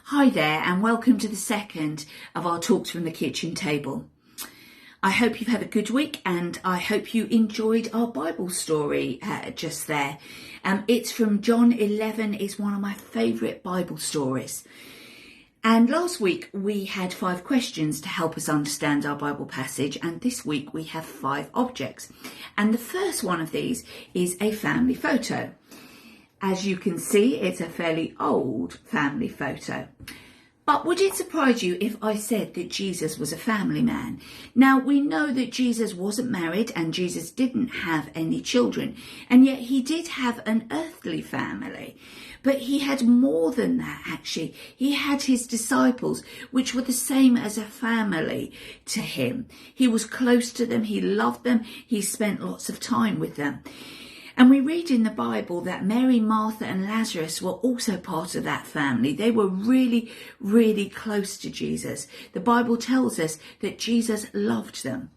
Hi there and welcome to the second of our Talks from the Kitchen Table. I hope you've had a good week and I hope you enjoyed our Bible story just there. It's from John 11, it's one of my favourite Bible stories. And last week we had 5 questions to help us understand our Bible passage, and this week we have 5 objects. And the first one of these is a family photo. As you can see, it's a fairly old family photo. But would it surprise you if I said that Jesus was a family man? Now, we know that Jesus wasn't married and Jesus didn't have any children, and yet he did have an earthly family. But he had more than that, actually. He had his disciples, which were the same as a family to him. He was close to them, he loved them, he spent lots of time with them. And we read in the Bible that Mary, Martha and Lazarus were also part of that family. They were really, really close to Jesus. The Bible tells us that Jesus loved them.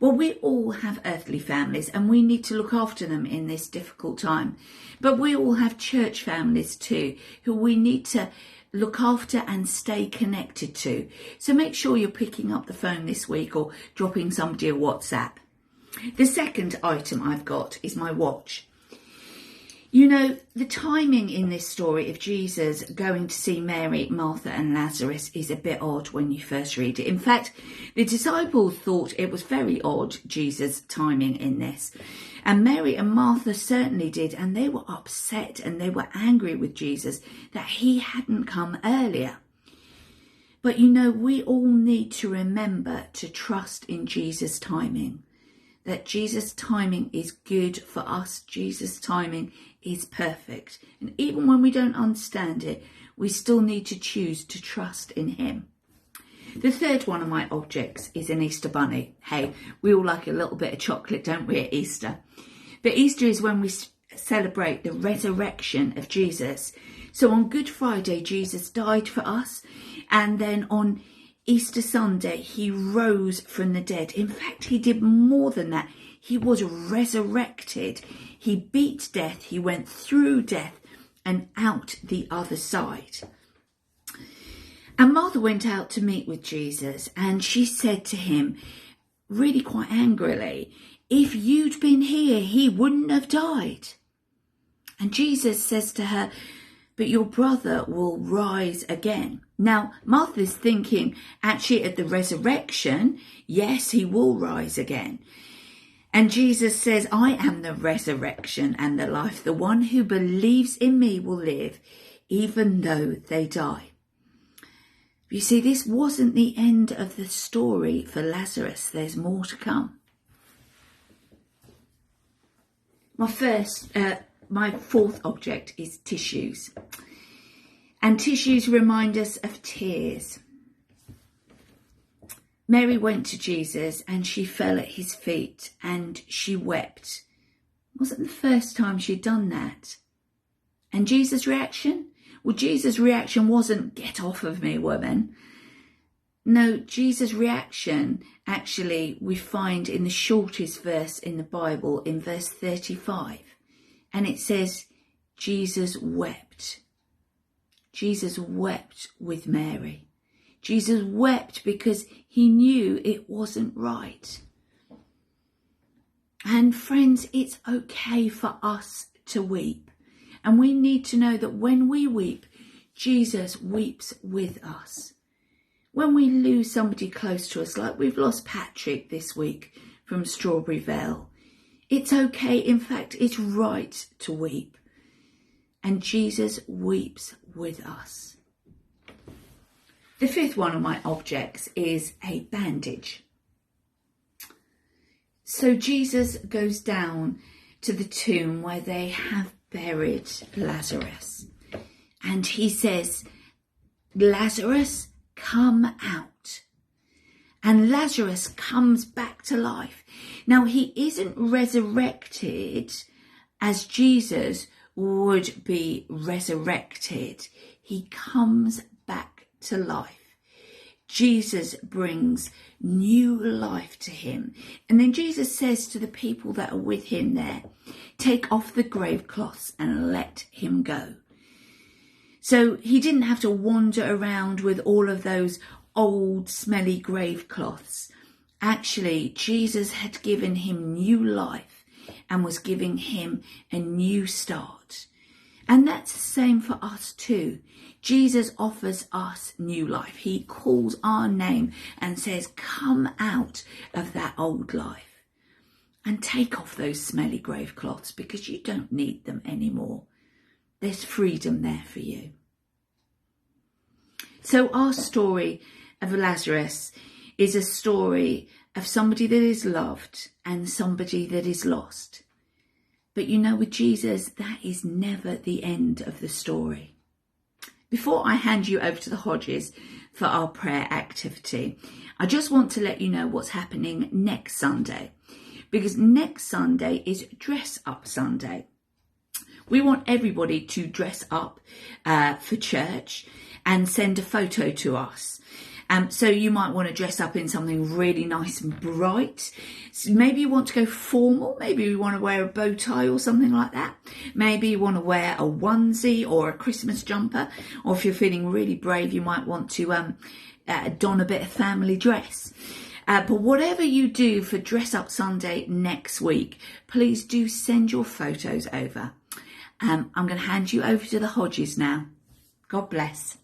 Well, we all have earthly families and we need to look after them in this difficult time. But we all have church families too, who we need to look after and stay connected to. So make sure you're picking up the phone this week or dropping somebody a WhatsApp. The second item I've got is my watch. You know, the timing in this story of Jesus going to see Mary, Martha and Lazarus is a bit odd when you first read it. In fact, the disciples thought it was very odd, Jesus' timing in this. And Mary and Martha certainly did, and they were upset and they were angry with Jesus that he hadn't come earlier. But you know, we all need to remember to trust in Jesus' timing. That Jesus' timing is good for us. Jesus' timing is perfect. And even when we don't understand it, we still need to choose to trust in him. The third one of my objects is an Easter bunny. Hey, we all like a little bit of chocolate, don't we, at Easter? But Easter is when we celebrate the resurrection of Jesus. So on Good Friday, Jesus died for us. And then on Easter Sunday, he rose from the dead. In fact, he did more than that. He was resurrected. He beat death. He went through death and out the other side. And Martha went out to meet with Jesus and she said to him, really quite angrily, if you'd been here, he wouldn't have died. And Jesus says to her, but your brother will rise again. Now, Martha's thinking, actually, at the resurrection, yes, he will rise again. And Jesus says, I am the resurrection and the life. The one who believes in me will live, even though they die. You see, this wasn't the end of the story for Lazarus. There's more to come. My fourth object is tissues. And tissues remind us of tears. Mary went to Jesus and she fell at his feet and she wept. It wasn't the first time she'd done that. And Jesus' reaction? Well, Jesus' reaction wasn't, get off of me, woman. No, Jesus' reaction, actually, we find in the shortest verse in the Bible, in verse 35. And it says, Jesus wept. Jesus wept with Mary. Jesus wept because he knew it wasn't right. And friends, it's okay for us to weep. And we need to know that when we weep, Jesus weeps with us. When we lose somebody close to us, like we've lost Patrick this week from Strawberry Vale, it's okay. In fact, it's right to weep. And Jesus weeps with us. The fifth one of my objects is a bandage. So Jesus goes down to the tomb where they have buried Lazarus. And he says, Lazarus, come out. And Lazarus comes back to life. Now, he isn't resurrected as Jesus would be resurrected. He comes back to life. Jesus brings new life to him. And then Jesus says to the people that are with him there, take off the grave cloths and let him go. So he didn't have to wander around with all of those old smelly grave cloths. Actually, Jesus had given him new life and was giving him a new start. And that's the same for us too. Jesus offers us new life. He calls our name and says, come out of that old life and take off those smelly grave cloths, because you don't need them anymore. There's freedom there for you. So our story of Lazarus is a story of somebody that is loved and somebody that is lost. But you know, with Jesus, that is never the end of the story. Before I hand you over to the Hodges for our prayer activity, I just want to let you know what's happening next Sunday, because next Sunday is Dress Up Sunday. We want everybody to dress up for church and send a photo to us. So you might want to dress up in something really nice and bright. So maybe you want to go formal. Maybe you want to wear a bow tie or something like that. Maybe you want to wear a onesie or a Christmas jumper. Or if you're feeling really brave, you might want to don a bit of family dress. But whatever you do for Dress Up Sunday next week, please do send your photos over. I'm going to hand you over to the Hodges now. God bless.